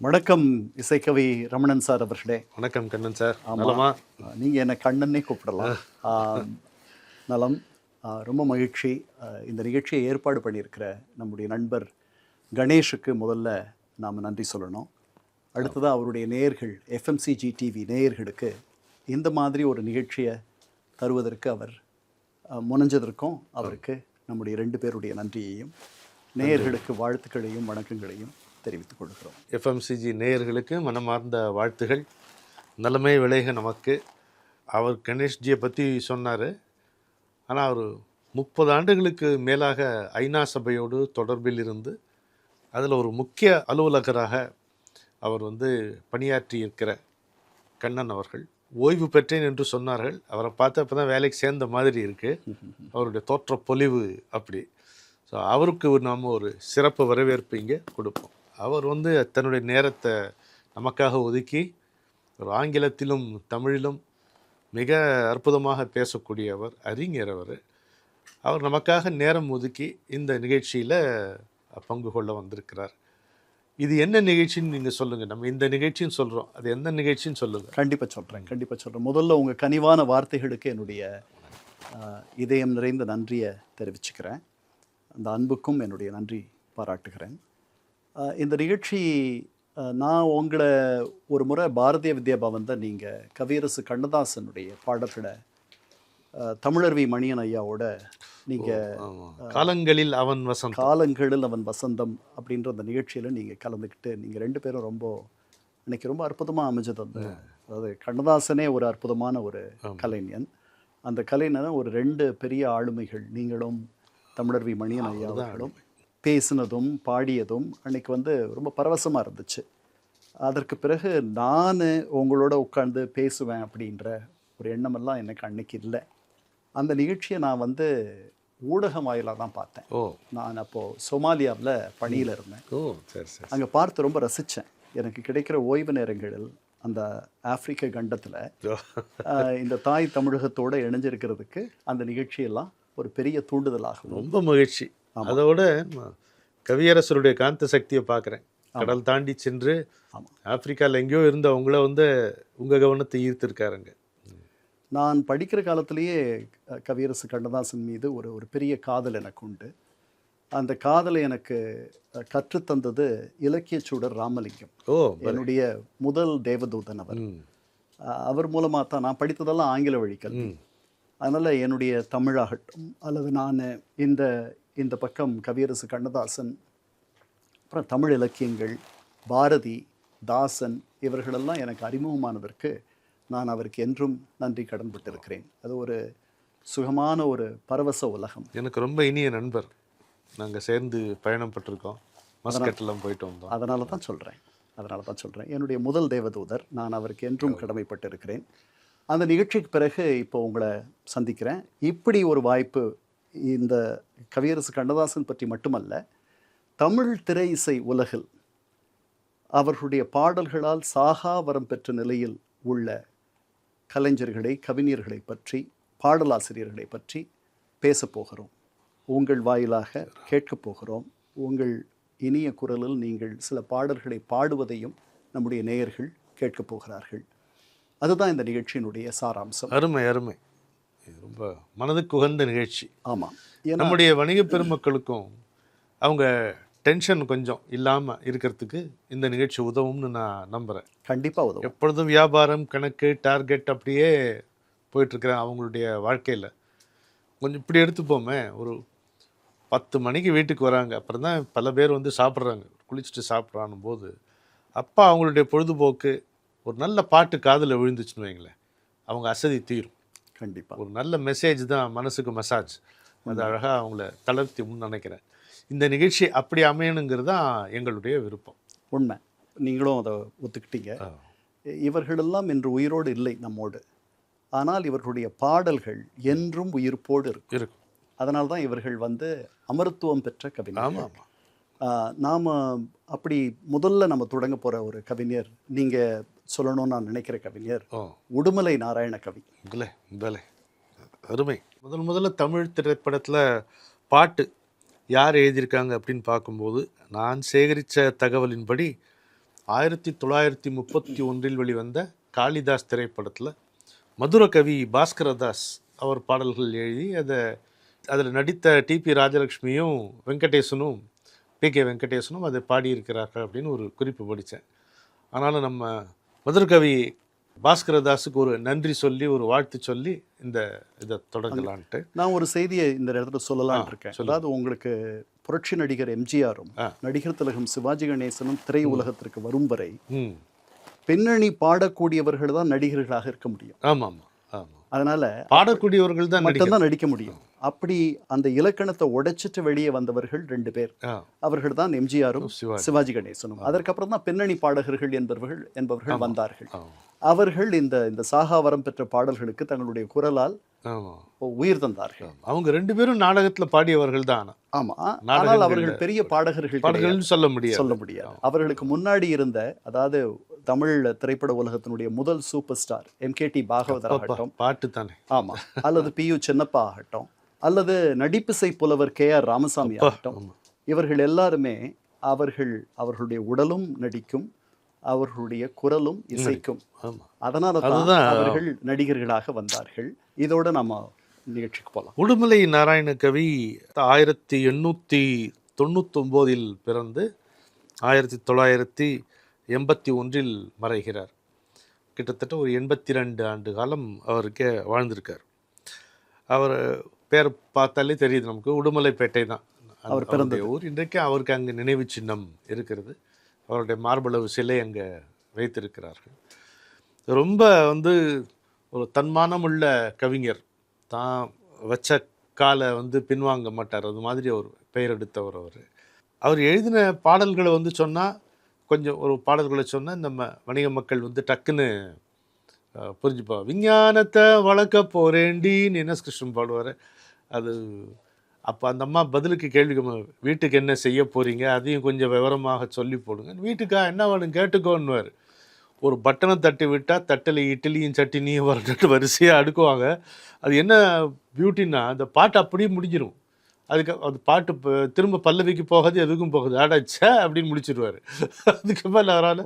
வணக்கம் இசைக்கவி ரமணன் சார் அவர்களே. வணக்கம் கண்ணன் சார். ஆமாம், நலமா? நீங்கள் என்னை கண்ணன்னே கூப்பிடலாம். நலம். ரொம்ப மகிழ்ச்சி. இந்த நிகழ்ச்சியை ஏற்பாடு பண்ணியிருக்கிற நம்முடைய நண்பர் கணேஷுக்கு முதல்ல நாம் நன்றி சொல்லணும். அடுத்ததாக அவருடைய நேயர்கள், எஃப்எம்சிஜி டிவி நேயர்களுக்கு இந்த மாதிரி ஒரு நிகழ்ச்சியை தருவதற்கு அவர் முனைஞ்சதற்கும் அவருக்கு நம்முடைய 2 பேருடைய நன்றியையும் நேயர்களுக்கு வாழ்த்துக்களையும் வணக்கங்களையும் தெரிவித்துக் கொள்கிறோம். எஃப்எம்சிஜி நேயர்களுக்கு மனமார்ந்த வாழ்த்துகள். நலமே விளைக நமக்கு. அவர் கணேஷ்ஜியை பற்றி சொன்னார். ஆனால் அவர் 30 ஆண்டுகளுக்கு மேலாக ஐநா சபையோடு தொடர்பில் இருந்து அதில் ஒரு முக்கிய அலுவலகராக அவர் பணியாற்றி இருக்கிற கண்ணன் அவர்கள் ஓய்வு பெற்றேன் என்று சொன்னார்கள். அவரை பார்த்து அப்போ தான் வேலைக்கு சேர்ந்த மாதிரி இருக்குது. அவருடைய தோற்ற பொலிவு அப்படி. ஸோ அவருக்கு நாம் ஒரு சிறப்பு வரவேற்பு இங்கே கொடுப்போம். அவர் தன்னுடைய நேரத்தை நமக்காக ஒதுக்கி ஒரு ஆங்கிலத்திலும் தமிழிலும் மிக அற்புதமாக பேசக்கூடியவர், அறிஞர். அவர் நமக்காக நேரம் ஒதுக்கி இந்த நிகழ்ச்சியில் பங்கு கொள்ள வந்திருக்கிறார். இது என்ன நிகழ்ச்சின்னு நீங்கள் சொல்லுங்கள். நம்ம இந்த நிகழ்ச்சின்னு சொல்கிறோம், அது எந்த நிகழ்ச்சின்னு சொல்லுங்கள். கண்டிப்பாக சொல்கிறேன். முதல்ல உங்கள் கனிவான வார்த்தைகளுக்கு என்னுடைய இதயம் நிறைந்த நன்றியை தெரிவிச்சுக்கிறேன். அந்த அன்புக்கும் என்னுடைய நன்றி பாராட்டுகிறேன். இந்த நிகழ்ச்சி நான் உங்களை ஒரு முறை பாரதிய வித்யா பவன் தான் நீங்கள் கவியரசு கண்ணதாசனுடைய பாடல்களை தமிழர்வி மணியன் ஐயாவோட நீங்கள் காலங்களில் அவன் வசந்தம் அப்படின்ற அந்த நிகழ்ச்சியில் நீங்கள் கலந்துக்கிட்டு நீங்கள் 2 பேரும் இன்னைக்கு ரொம்ப அற்புதமாக அமைஞ்சது. அதாவது கண்ணதாசனே ஒரு அற்புதமான ஒரு கலைஞன். அந்த கலைஞனை ஒரு 2 பெரிய ஆளுமைகள், நீங்களும் தமிழர்வி மணியன் ஐயாவும் பேசினதும் பாடியதும் அன்னைக்கு ரொம்ப பரவசமாக இருந்துச்சு. அதற்கு பிறகு நான் உங்களோட உட்கார்ந்து பேசுவேன் அப்படின்ற ஒரு எண்ணமெல்லாம் எனக்கு அன்னைக்கு இல்லை. அந்த நிகழ்ச்சியை நான் ஊடகம் வாயிலாக தான் பார்த்தேன். நான் அப்போது சோமாலியாவில் பணியில் இருந்தேன். அங்கே பார்த்து ரொம்ப ரசித்தேன். எனக்கு கிடைக்கிற ஓய்வு நேரங்களில் அந்த ஆப்பிரிக்க கண்டத்தில் இந்த தாய் தமிழகத்தோடு இணைஞ்சிருக்கிறதுக்கு அந்த நிகழ்ச்சியெல்லாம் ஒரு பெரிய தூண்டுதலாகும். ரொம்ப மகிழ்ச்சி. அதோட கவியரசருடைய காந்த சக்தியை பார்க்குறேன். கடல் தாண்டி சென்று ஆப்பிரிக்காவில் எங்கேயோ இருந்த அவங்கள உங்கள் கவனத்தை ஈர்த்திருக்காருங்க. நான் படிக்கிற காலத்திலேயே கவியரசு கண்ணதாசன் மீது ஒரு பெரிய காதல் எனக்கு உண்டு. அந்த காதலை எனக்கு கற்றுத்தந்தது இலக்கிய சூடர் ராமலிங்கம், என்னுடைய முதல் தேவதூதன். அவர் மூலமாக தான் நான் படித்ததெல்லாம் ஆங்கில வழி கல்வி. அதனால் என்னுடைய தமிழாகட்டும் அல்லது நான் இந்த பக்கம் கவியரசு கண்ணதாசன், அப்புறம் தமிழ் இலக்கியங்கள், பாரதி, தாசன், இவர்களெல்லாம் எனக்கு அறிமுகமானதற்கு நான் அவருக்கு என்றும் நன்றி கடன்பட்டிருக்கிறேன். அது ஒரு சுகமான ஒரு பரவச உலகம். எனக்கு ரொம்ப இனிய நண்பர். நாங்கள் சேர்ந்து பயணம் பட்டிருக்கோம், மஸ்கட்லாம் போயிட்டு வந்தோம். அதனால தான் சொல்கிறேன் என்னுடைய முதல் தேவதூதர். நான் அவருக்கு என்றும் கடமைப்பட்டிருக்கிறேன். அந்த நிகழ்ச்சிக்கு பிறகு இப்போ உங்களை சந்திக்கிறேன். இப்படி ஒரு வாய்ப்பு இந்த கவியரசு கண்ணதாசன் பற்றி மட்டுமல்ல, தமிழ் திரை இசை உலகில் அவர்களுடைய பாடல்களால் சாகாவரம் பெற்ற நிலையில் உள்ள கலைஞர்களை, கவிஞர்களை பற்றி, பாடலாசிரியர்களை பற்றி பேசப்போகிறோம். உங்கள் வாயிலாக கேட்கப் போகிறோம். உங்கள் இனிய குரலில் நீங்கள் சில பாடல்களை பாடுவதையும் நம்முடைய நேயர்கள் கேட்கப் போகிறார்கள். அதுதான் இந்த நிகழ்ச்சியினுடைய சாராம்சம். அருமை அருமை. ரொம்ப மனதுக்கு உகந்த நிகழ்ச்சி. ஆமாம். நம்முடைய வணிக பெருமக்களுக்கும் அவங்க டென்ஷன் கொஞ்சம் இல்லாமல் இருக்கிறதுக்கு இந்த நிகழ்ச்சி உதவும்னு நான் நம்புகிறேன். கண்டிப்பாக உதவும். எப்பொழுதும் வியாபாரம், கணக்கு, டார்கெட் அப்படியே போயிட்டுருக்கிறேன் அவங்களுடைய வாழ்க்கையில். கொஞ்சம் இப்படி எடுத்துப்போமே, ஒரு 10 மணிக்கு வீட்டுக்கு வராங்க, அப்புறம் தான் பல பேர் சாப்பிட்றாங்க, குளிச்சுட்டு சாப்பிட்றானும் போது அப்போ அவங்களுடைய பொழுதுபோக்கு ஒரு நல்ல பாட்டு காதில் விழுந்துச்சுன்னு வைங்களேன், அவங்க அசதி தீரும். கண்டிப்பாக ஒரு நல்ல மெசேஜ் தான் மனசுக்கு மசாஜ். அது அழகாக அவங்கள தளர்த்தியும்னு நினைக்கிறேன். இந்த நிகழ்ச்சி அப்படி அமையணுங்கிறது தான் எங்களுடைய விருப்பம். உண்மை. நீங்களும் அதை ஒத்துக்கிட்டீங்க. இவர்களெல்லாம் இன்று உயிரோடு இல்லை நம்மோடு, ஆனால் இவர்களுடைய பாடல்கள் என்றும் உயிர்ப்போடு இருக்கும். அதனால தான் இவர்கள் அமரத்துவம் பெற்ற கவிஞர். நாம் அப்படி முதல்ல நம்ம தொடங்க போகிற ஒரு கவிஞர், நீங்கள் சொல்லணும்னு நான் நினைக்கிற கவிஞர் உடுமலை நாராயண கவி. அருமை. முதல்ல தமிழ் திரைப்படத்தில் பாட்டு யார் எழுதியிருக்காங்க அப்படின்னு பார்க்கும்போது, நான் சேகரித்த தகவலின்படி 1931 வெளிவந்த காளிதாஸ் திரைப்படத்தில் மதுரகவி பாஸ்கரதாஸ் அவர் பாடல்கள் எழுதி அதில் நடித்த டிபி ராஜலக்ஷ்மியும் வெங்கடேசனும் PK வெங்கடேசனும் அதை பாடியிருக்கிறார்கள் அப்படின்னு ஒரு குறிப்பு படித்தேன். ஆனாலும் நம்ம மதுரகவி பாஸ்கரதாஸுக்கு ஒரு நன்றி சொல்லி ஒரு வாழ்த்து சொல்லி இதை தொடங்கலான்ட்டு நான் ஒரு செய்தியை இந்த இடத்துல சொல்லலாம்னு இருக்கேன். அதாவது உங்களுக்கு புரட்சி நடிகர் எம்ஜிஆரும் நடிகர் திலகம் சிவாஜி கணேசனும் திரை உலகத்திற்கு வரும் வரை பின்னணி பாடக்கூடியவர்கள் தான் நடிகர்களாக இருக்க முடியும். ஆமாம் ஆமாம், அதனால பாடக்கூடியவர்கள் தான் மட்டும்தான் நடிக்க முடியும். அப்படி அந்த இலக்கணத்தை உடைச்சிட்டு வெளியே வந்தவர்கள் 2 பேர். அவர்கள் தான் எம்ஜிஆரும் சிவாஜி கணேசனும். அதற்கப்புறம் தான் பின்னணி பாடகர்கள் என்பவர்கள் வந்தார்கள். அவர்கள் இந்த சாகாவரம் பெற்ற பாடல்களுக்கு தங்களுடைய குரலால் உயிர் தந்தார்கள். அவங்க 2 பேரும் நாடகத்துல பாடியவர்கள் தான். ஆமா, ஆனால் அவர்கள் பெரிய பாடகர்கள் சொல்ல முடியாது. அவர்களுக்கு முன்னாடி இருந்த, அதாவது தமிழ் திரைப்பட உலகத்தினுடைய முதல் சூப்பர் ஸ்டார் MKT பாகவதர் ஆகட்டும், பாட்டு தானே, ஆமா, அல்லது PU சின்னப்பா ஆகட்டும், அல்லது நடிப்பிசை புலவர் KR ராமசாமி ஆகட்டும், இவர்கள் எல்லாருமே அவர்களுடைய உடலும் நடிக்கும், அவர்களுடைய குரலும் இசைக்கும். அதனால தான் அவர்கள் நடிகர்களாக வந்தார்கள். இதோட நம்ம நிகழ்ச்சிக்கு போகலாம். உடுமலை நாராயண கவி 1899 பிறந்து 1981 மறைகிறார். கிட்டத்தட்ட ஒரு 82 ஆண்டு காலம் அவருக்கே வாழ்ந்திருக்கார். அவர் பேர் பார்த்தாலே தெரியுது நமக்கு, உடுமலைப்பேட்டை தான் அவர் பிறந்த ஊர். இன்றைக்கு அவருக்கு அங்கே நினைவு சின்னம் இருக்கிறது. அவருடைய மார்பளவு சிலை அங்கே வைத்திருக்கிறார்கள். ரொம்ப ஒரு தன்மானமுள்ள கவிஞர், தான் வச்ச காலை பின்வாங்க மாட்டார். அது மாதிரி ஒரு பெயர் எடுத்தவர் அவர் எழுதின பாடல்களை சொன்னால், கொஞ்சம் ஒரு பாடல்களை சொன்னால் நம்ம வணிக மக்கள் டக்குன்னு புரிஞ்சுப்பா. விஞ்ஞானத்தை வளர்க்க போறேண்டின்னு NS கிருஷ்ணன் பாடுவார். அது அப்போ அந்த அம்மா பதிலுக்கு கேள்வி, வீட்டுக்கு என்ன செய்ய போகிறீங்க, அதையும் கொஞ்சம் விவரமாக சொல்லி போடுங்க. வீட்டுக்கா என்ன வேணும் கேட்டுக்கோன்னுவார். ஒரு பட்டனை தட்டி விட்டால் தட்டில் இட்லியும் சட்டினியும் வரட்டு வரிசையாக அடுக்குவாங்க. அது என்ன பியூட்டின்னா, அந்த பாட்டு அப்படியே முடிஞ்சிடும். அதுக்கு அது பாட்டு திரும்ப பல்லவிக்கு போகாது, எதுக்கும் போகுது, ஆடாச்சா அப்படின்னு முடிச்சிடுவார். அதுக்கு மேலே அவரால்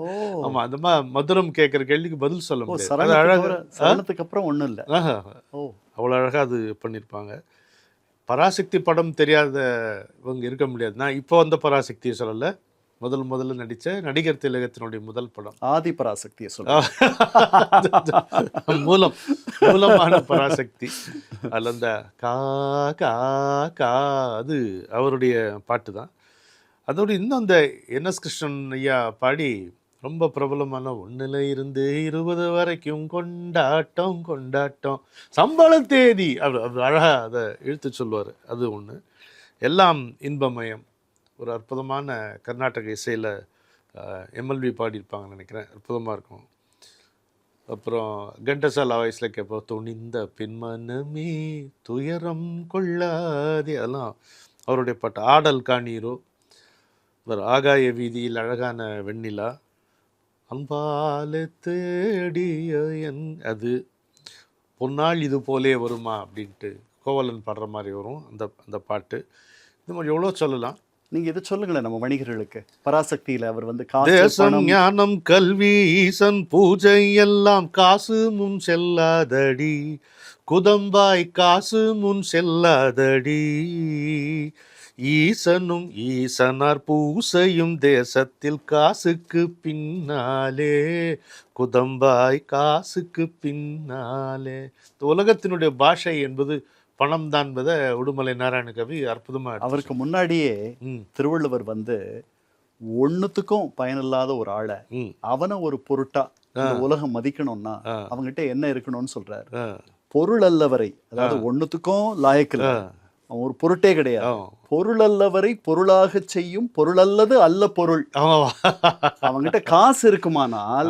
ஆமாம் அந்த மதுரம் கேட்குற கேள்விக்கு பதில் சொல்ல முடியாது. அழகாக அப்புறம் ஒன்றும் இல்லை, அவ்வளோ அழகாக அது பண்ணியிருப்பாங்க. பராசக்தி படம் தெரியாதவங்க இருக்க முடியாது. நான் இப்போ வந்த பராசக்தியை சொல்லலை, முதல்ல நடித்த நடிகர் திலகத்தினுடைய முதல் படம் ஆதி பராசக்தியை சொல்ல, மூலமான பராசக்தி. அதில் அந்த கா கா கா அது அவருடைய பாட்டு தான். அதோடு இன்னும் அந்த NS கிருஷ்ணன் ஐயா பாடி ரொம்ப பிரபலமான 1 இருந்து 20 வரைக்கும் கொண்டாட்டம் கொண்டாட்டம் சம்பள தேதி அப்படி அழகாக அதை இழுத்து சொல்லுவார். அது ஒன்று. எல்லாம் இன்பமயம், ஒரு அற்புதமான கர்நாடக இசையில் MLB பாடியிருப்பாங்கன்னு நினைக்கிறேன். அற்புதமாக இருக்கும். அப்புறம் கண்டசாலா வயசில் கேட்போம், துணிந்த பின்மனமே துயரம் கொள்ளாதே, அதெல்லாம் அவருடைய பாட்டு. ஆடல் காணீரோ, ஆகாய வீதியில் அழகான வெண்ணிலா, அன்பால தேடிய என், அது பொன்னாள் இது போலே வருமா அப்படின்ட்டு கோவலன் பாடுற மாதிரி வரும் அந்த பாட்டு. இது மாதிரி எவ்வளோ சொல்லலாம். நீங்க இதை சொல்லுங்களேன் நம்ம வணிகர்களுக்கு. பராசக்தியில அவர் தேசம் ஞானம் கல்வி ஈசன் பூஜை எல்லாம் காசு முன் செல்லாதடி, குதம்பாய் காசு முன் செல்லாதடி, ஈசனும் ஈசனார் பூசையும் தேசத்தில் காசுக்கு பின்னாலே, குதம்பாய் காசுக்கு பின்னாலே. உலகத்தினுடைய பாஷை என்பது பணம் தான் என்பதை உடுமலை நாராயண கவி அற்புதமா. அவருக்கு முன்னாடியே திருவள்ளுவர் ஒன்னுத்துக்கும் பயனில்லாத ஒரு ஆளை அவனை ஒரு பொருட்டா உலகம் மதிக்கணும்னா அவங்ககிட்ட என்ன இருக்கணும்னு சொல்றாரு. பொருள் அல்லவரை, அதாவது ஒன்னுத்துக்கும் லாயக்கில்ல, அவன் ஒரு பொருட்டே கிடையாது. பொருள் அல்லவரை பொருளாக செய்யும் பொருள் அல்லது அல்ல பொருள். அவன்கிட்ட காசு இருக்குமானால்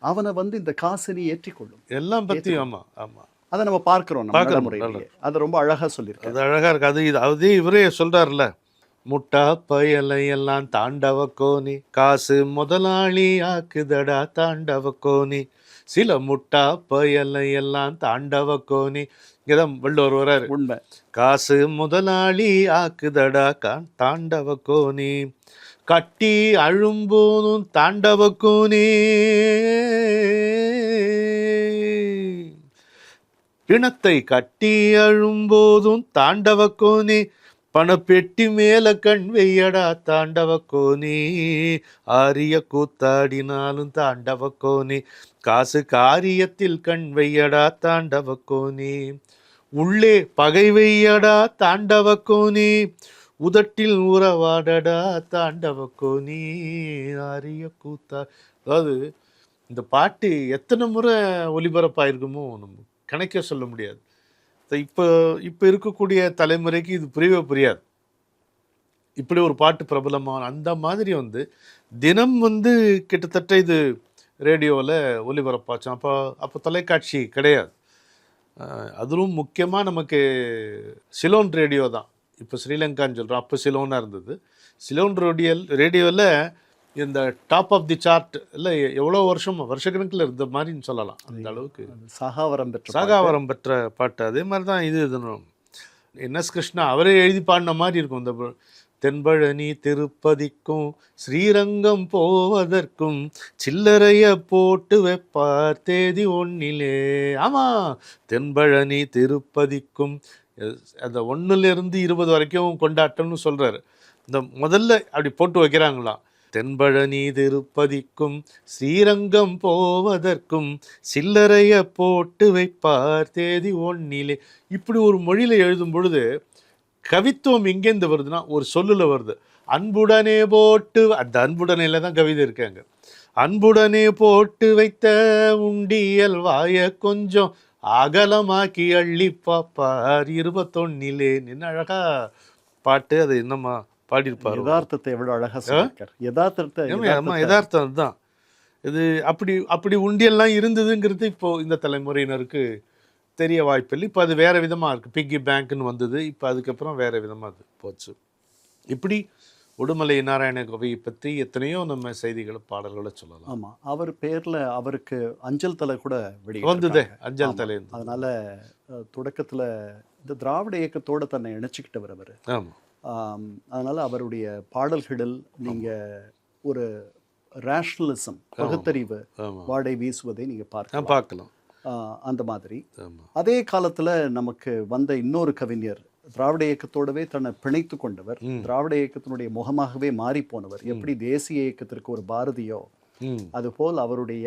அவனை இந்த காசு நீ ஏற்றிக்கொள்ளும் எல்லாம் பத்தி. ஆமா ஆமா, அதை நம்ம பார்க்கிறோம் முறையிலேயே. அது ரொம்ப அழகா சொல்லியிருக்கு. அது அழகா இருக்கு. அது இவரே சொல்றாருல, முட்டா பயலை எல்லாம் தாண்டவ கோனி, காசு முதலாளி ஆக்குதடா தாண்டவ கோனி, சில முட்டா பயலை எல்லாம் தாண்டவ கோனி. இங்கதான் வள்ளுவர் வர்றாரு. உண்மை. காசு முதலாளி ஆக்குதடா தாண்டவ கோனி, கட்டி அழும்போதும் தாண்டவக்கோனே, பிணத்தை கட்டி அழும்போதும் தாண்டவக்கோனே, பணப்பெட்டி மேல கண் வெய்யடா தாண்டவக்கோனே, ஆரிய கூத்தாடினாலும் தாண்டவக்கோனே, காசு காரியத்தில் கண் வெய்யடா தாண்டவக்கோனே, உள்ளே பகை வெய்யடா தாண்டவக்கோனே, உதட்டில் உறவாடடா தாண்டவக்கோனே, ஆரிய கூத்தா. அதாவது இந்த பாட்டு எத்தனை முறை ஒலிபரப்பாயிருக்குமோ நம்ம கணக்கே சொல்ல முடியாது. இப்போ இப்போ இருக்கக்கூடிய தலைமுறைக்கு இது புரியவே புரியாது. இப்படி ஒரு பாட்டு பிரபலமான அந்த மாதிரி வந்து தினம் வந்து கிட்டத்தட்ட இது ரேடியோவில் ஒலிபரப்பாச்சோம். அப்போ தொலைக்காட்சி கிடையாது. அதிலும் முக்கியமாக நமக்கு சிலோன் ரேடியோ தான். இப்போ ஸ்ரீலங்கான்னு சொல்கிறோம், அப்போ சிலோனாக இருந்தது. சிலோன் ரேடியோவில் இந்த டாப் ஆஃப் தி சார்ட் இல்லை எவ்வளோ வருஷக்கணக்கில் இருந்த மாதிரின்னு சொல்லலாம். அந்த அளவுக்கு சாகாவரம் பெற்ற பாட்டு. அதே மாதிரி தான் இது என்எஸ் கிருஷ்ணா அவரே எழுதி பாடின மாதிரி இருக்கும். இந்த தென்பழனி திருப்பதிக்கும் ஸ்ரீரங்கம் போவதற்கும் சில்லறைய போட்டு வைப்பார் தேதி ஒன்னிலே. ஆமாம், தென்பழனி திருப்பதிக்கும் அந்த 1லேருந்து 20 வரைக்கும் கொண்டாட்டம்னு சொல்கிறாரு. இந்த முதல்ல அப்படி போட்டு வைக்கிறாங்களாம். தென்பழனி திருப்பதிக்கும் ஸ்ரீரங்கம் போவதற்கும் சில்லறைய போட்டு வைப்பார் தேதி ஒன்னிலே. இப்படி ஒரு மொழியில் எழுதும் பொழுது கவித்துவம் எங்கேருந்து வருதுன்னா ஒரு சொல்லுல வருது. அன்புடனே போட்டு, அந்த அன்புடனேல தான் கவிதை இருக்காங்க. அன்புடனே போட்டு வைத்த உண்டியல் வாய கொஞ்சம் அகலமாக்கி அள்ளி பாப்பார் 21லே. என்ன அழகா பாட்டு. அது என்னம்மா பாடியிருப்பார். யதார்த்தத்தை எவ்வளோ அழகா சொல்லியிருக்கார். யதார்த்தம் தான் இது. அப்படி உண்டியெல்லாம் இருந்ததுங்கிறது இப்போ இந்த தலைமுறையினருக்கு தெரிய வாய்ப்பில்லை. இப்போ அது வேறு விதமாக இருக்குது. பிக்கி பேங்க்னு வந்தது. இப்போ அதுக்கப்புறம் வேறு விதமாக அது போச்சு. இப்படி உடுமலை நாராயண கவியை பற்றி எத்தனையோ நம்ம செய்திகளை பாடல்களை சொல்லலாம். ஆமாம், அவர் பேரில் அவருக்கு அஞ்சல் தலை கூட வந்தது. அஞ்சல் தலை. அதனால் தொடக்கத்தில் இந்த திராவிட இயக்கத்தோடு தன்னை இணைச்சிக்கிட்டவர் அவர். ஆமாம். அதனால் அவருடைய பாடல்களில் நீங்கள் ஒரு ரேஷ்னலிசம், பகுத்தறிவு வாடை வீசுவதை நீங்கள் பார்க்கலாம். அந்த மாதிரி அதே காலத்தில் நமக்கு வந்த இன்னொரு கவிஞர், திராவிட இயக்கத்தோடவே தன்னை பிணைத்து கொண்டவர், திராவிட இயக்கத்தினுடைய முகமாகவே மாறி போனவர். எப்படி தேசிய இயக்கத்திற்கு ஒரு பாரதியோ அதுபோல் அவருடைய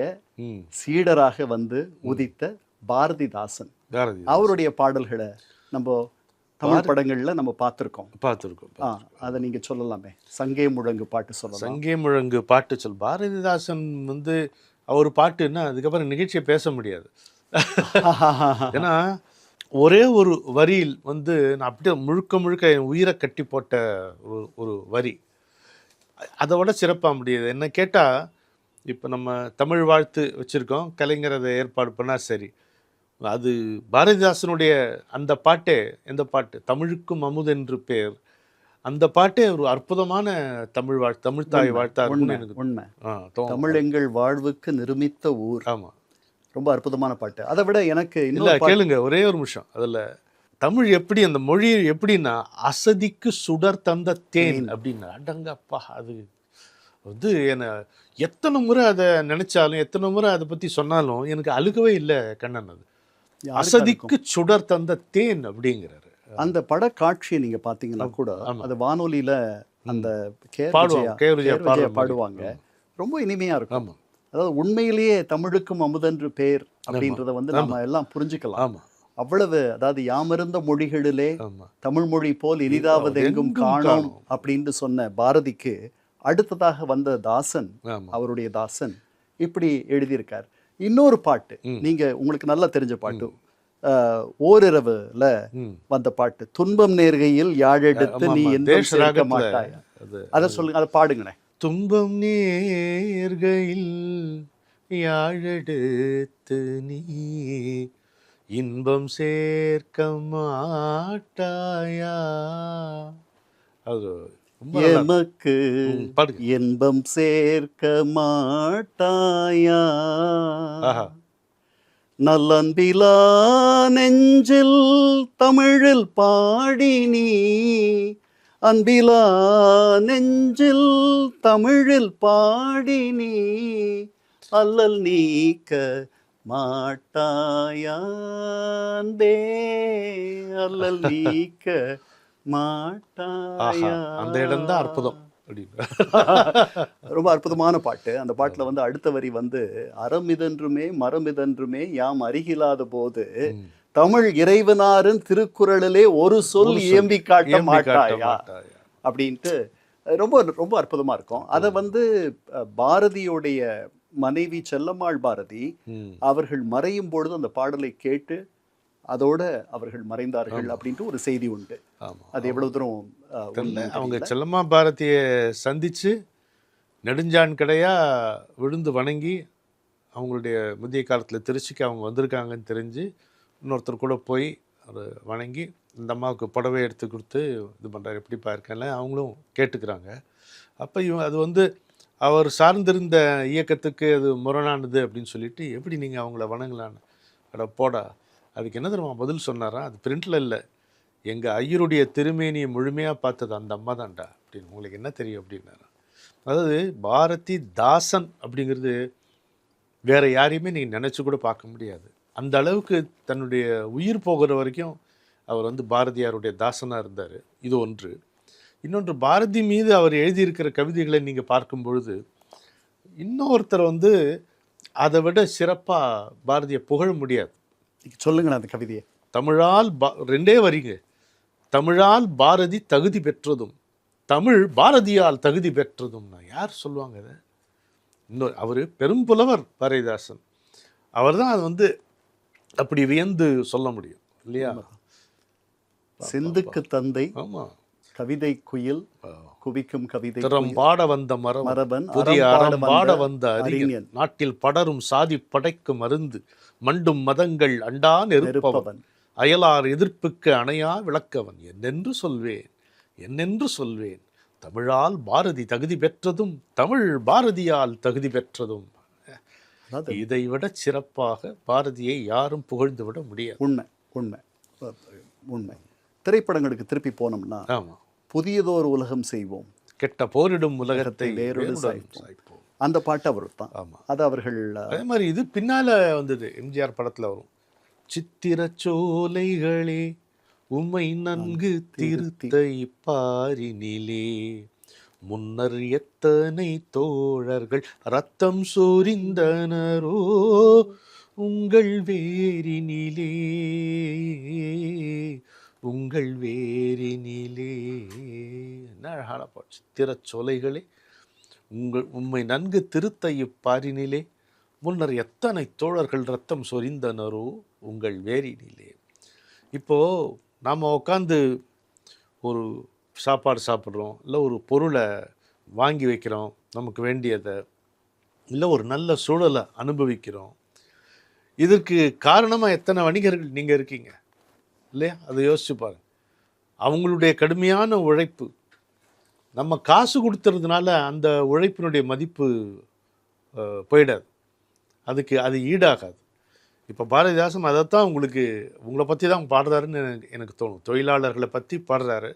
சீடராக வந்து உதித்த பாரதிதாசன். அவருடைய பாடல்களை நம்ம தமிழ் படங்கள்ல நம்ம பார்த்துருக்கோம். அதை நீங்க சொல்லலாமே. சங்கே முழங்கு பாட்டு சொல்லலாம். சங்கே முழங்கு பாட்டு பாரதிதாசன் வந்து அவர் பாட்டுன்னா அதுக்கப்புறம் நிகழ்ச்சியை பேச முடியாது. ஏன்னா ஒரே ஒரு வரியில் வந்து நான் அப்படியே முழுக்க என் உயிரை கட்டி போட்ட ஒரு வரி. அதை விட சிறப்பாக முடியாது. என்ன கேட்டால் இப்போ நம்ம தமிழ் வாழ்த்து வச்சுருக்கோம், கலைஞர் அதை ஏற்பாடு பண்ணால் சரி. அது பாரதிதாசனுடைய அந்த பாட்டே, எந்த பாட்டு, தமிழுக்கும் அமுதென்று பேர், அந்த பாட்டே ஒரு அற்புதமான தமிழ் வாழ்த்து, தமிழ் தாய் வாழ்த்தா இருக்கும். உண்மை. தமிழ் எங்கள் வாழ்வுக்கு நிருமித்த ஊர். ஆமாம், ரொம்ப அற்புதமான பாட்டு. அதை விட எனக்கு இல்லை, கேளுங்க ஒரே ஒரு நிமிஷம். அதில் தமிழ் எப்படி, அந்த மொழி எப்படின்னா அசதிக்கு சுடர் தந்த தேன் அப்படின்னா அடங்கப்பா. அது வந்து என்னை எத்தனை முறை அதை நினைச்சாலும் எத்தனை முறை அதை பற்றி சொன்னாலும் எனக்கு அழுகவே இல்லை கண்ணன். அது அசதிக்கு சுடர் தந்த தேன் அப்படிங்கிறாரு. அந்த படக்காட்சியை நீங்க பாத்தீங்கன்னா கூட அது வானொலியில அந்த பாடுவாங்க. ரொம்ப இனிமையா இருக்கும். அதாவது உண்மையிலேயே தமிழுக்கும் அமுதென்று பேர் அப்படின்றத வந்து நம்ம எல்லாம் புரிஞ்சுக்கலாம். அவ்வளவு, அதாவது யாமிருந்த மொழிகளிலே தமிழ் மொழி போல் இனிதாவது எங்கும் காணோம் அப்படின்னு சொன்ன பாரதிக்கு அடுத்ததாக வந்த தாசன், அவருடைய தாசன் இப்படி எழுதியிருக்கார். இன்னொரு பாட்டு நீங்க உங்களுக்கு நல்லா தெரிஞ்ச பாட்டு, ஓரிரவுல வந்த பாட்டு, துன்பம் நேர்கையில் யாழெடுத்து நீ எந்த சேர்க்க மாட்டாய். அதை சொல்லுங்க, அதை பாடுங்களேன். துன்பம் நேர்கையில் யாழெடுத்து நீ இன்பம் சேர்க்க மாட்டாயா. அது எமக்கு இன்பம் சேர்க்க மாட்டாயா, நல்லன்பிலா நெஞ்சில் தமிழில் பாடி நீ அன்பிலா நெஞ்சில் தமிழில் பாடி நீ அல்லல் நீக்க மாட்டாயா அன்பே அல்லல் நீக்க மாட்டாயா. அந்த இடம்தான் அற்புதம் அப்படின்னு. ரொம்ப அற்புதமான பாட்டு. அந்த பாட்டுல வந்து அடுத்த வரி வந்து அறமிதன்றுமே மரமிதன்றுமே யாம் அருகிலாத போது தமிழ் இறைவனாரின் திருக்குறளிலே ஒரு சொல் இயம்பி காட்ட மாட்டாயா அப்படின்ட்டு ரொம்ப ரொம்ப அற்புதமா இருக்கும். அதை வந்து பாரதியுடைய மனைவி செல்லம்மாள் பாரதி அவர்கள் மறையும் பொழுது அந்த பாடலை கேட்டு அதோட அவர்கள் மறைந்தார்கள் அப்படின்ட்டு ஒரு செய்தி உண்டு. அது எவ்வளவு தூரம் அவங்க செல்லம்மா பாரதியை சந்திச்சு நெடுஞ்சான் கடையா விழுந்து வணங்கி அவங்களுடைய முதிய காலத்தில் திருச்சிக்கு அவங்க வந்திருக்காங்கன்னு தெரிஞ்சு இன்னொருத்தர் கூட போய் ஒரு வணங்கி இந்த அம்மாவுக்கு புடவை எடுத்து கொடுத்து இது பண்ணுறாரு, எப்படிப்பா இருக்கல அவங்களும் கேட்டுக்கிறாங்க. அப்போ அது வந்து அவர் சார்ந்திருந்த இயக்கத்துக்கு அது முரணானது அப்படின்னு சொல்லிட்டு எப்படி நீங்கள் அவங்கள வணங்கலான்னு அட போடா, அதுக்கு என்ன தெரியுமா பதில் சொன்னாரா, அது பிரிண்டில் இல்லை, எங்கள் ஐயருடைய திருமேனியை முழுமையாக பார்த்தது அந்த அம்மா தான்டா அப்படின்னு, உங்களுக்கு என்ன தெரியும் அப்படின்னாரா. அதாவது பாரதி தாசன் அப்படிங்கிறது வேற யாரையுமே நீங்கள் நினச்சி கூட பார்க்க முடியாது. அந்த அளவுக்கு தன்னுடைய உயிர் போகிற வரைக்கும் அவர் வந்து பாரதியாருடைய தாசனாக இருந்தார். இது ஒன்று. இன்னொன்று, பாரதி மீது அவர் எழுதியிருக்கிற கவிதைகளை நீங்கள் பார்க்கும் பொழுது இன்னொருத்தர் வந்து அதை விட சிறப்பாக பாரதியை புகழ முடியாது. சொல்லுங்களேன் அந்த கவிதையை. தமிழால் ரெண்டே வரிங்க. தமிழால் பாரதி தகுதி பெற்றதும் தமிழ் பாரதியால் தகுதி பெற்றதும். யார் சொல்லுவாங்க அதை? இன்னொரு அவர் பெரும் புலவர் பாரதிதாசன். அவர் தான் அது வந்து அப்படி வியந்து சொல்ல முடியும் இல்லையா? சிந்துக்கு தந்தை, ஆமாம், கவிதை குயில் குவிக்கும் கவிதை பாட வந்த மரபன், புதிய அறம் பாட வந்த அறிஞன், நாட்டில் படரும் சாதி படைக்கும் மருந்து, மண்டும் மதங்கள் அண்டா நெருப்பவன், அயலார் எதிர்ப்புக்கு அணையா விளக்கவன், என்னென்று சொல்வேன் என்னென்று சொல்வேன், தமிழால் பாரதி தகுதி பெற்றதும் தமிழ் பாரதியால் தகுதி பெற்றதும். இதை விட சிறப்பாக பாரதியை யாரும் புகழ்ந்து விட முடியாது. உண்மை உண்மை உண்மை. திரைப்படங்களுக்கு திருப்பி போனோம்னா, புதியதோர் உலகம் செய்வோம், கெட்ட போரிடும் உலகத்தை வேறொரு சாய்ப்போம், அந்த பாட்டு அவர் தான். ஆமாம், அது அவர்கள். அதே மாதிரி இது பின்னால வந்தது, எம்ஜிஆர் படத்துல வரும், சித்திர சோலைகளே உம்மை நன்கு திருத்த இப்பாரினிலே, முன்னர் எத்தனை தோழர்கள் ரத்தம் சோரிந்தனரோ உங்கள் வேரினிலே உங்கள் வேரினிலே. என்ன அழகான பாட்டு. சித்திரச்சோலைகளே உம்மை நன்கு திருத்த இப்பாரினிலே, முன்னர் எத்தனை தோழர்கள் ரத்தம் சொரிந்தனரோ உங்கள் வேரினிலே. இப்போது நாம் உட்காந்து ஒரு சாப்பாடு சாப்பிட்றோம், இல்லை ஒரு பொருளை வாங்கி வைக்கிறோம், நமக்கு வேண்டியதை, இல்லை ஒரு நல்ல சூழலை அனுபவிக்கிறோம். இதற்கு காரணமாக எத்தனை வணிகர்கள் நீங்கள் இருக்கீங்க இல்லையா? அதை யோசிச்சு பாருங்க. அவங்களுடைய கடுமையான உழைப்பு, நம்ம காசு கொடுத்துறதுனால அந்த உழைப்பினுடைய மதிப்பு போயிடாது, அதுக்கு அது ஈடாகாது. இப்போ பாரதிதாசன் அதைத்தான் உங்களை பற்றி தான் பாடுறாருன்னு எனக்கு தோணும். தொழிலாளர்களை பற்றி பாடுறாரு.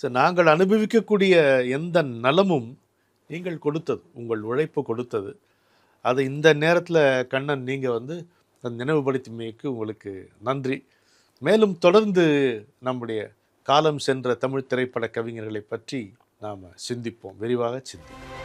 ஸோ நாங்கள் அனுபவிக்கக்கூடிய எந்த நலமும் நீங்கள் கொடுத்தது, உங்கள் உழைப்பு கொடுத்தது. அதை இந்த நேரத்தில் கண்ணன் நீங்கள் வந்து நினைவுபடுத்திமைக்கு உங்களுக்கு நன்றி. மேலும் தொடர்ந்து நம்முடைய காலம் சென்ற தமிழ் திரைப்பட கவிஞர்களை பற்றி நாம் சிந்திப்போம், விரிவாக சிந்திப்போம்.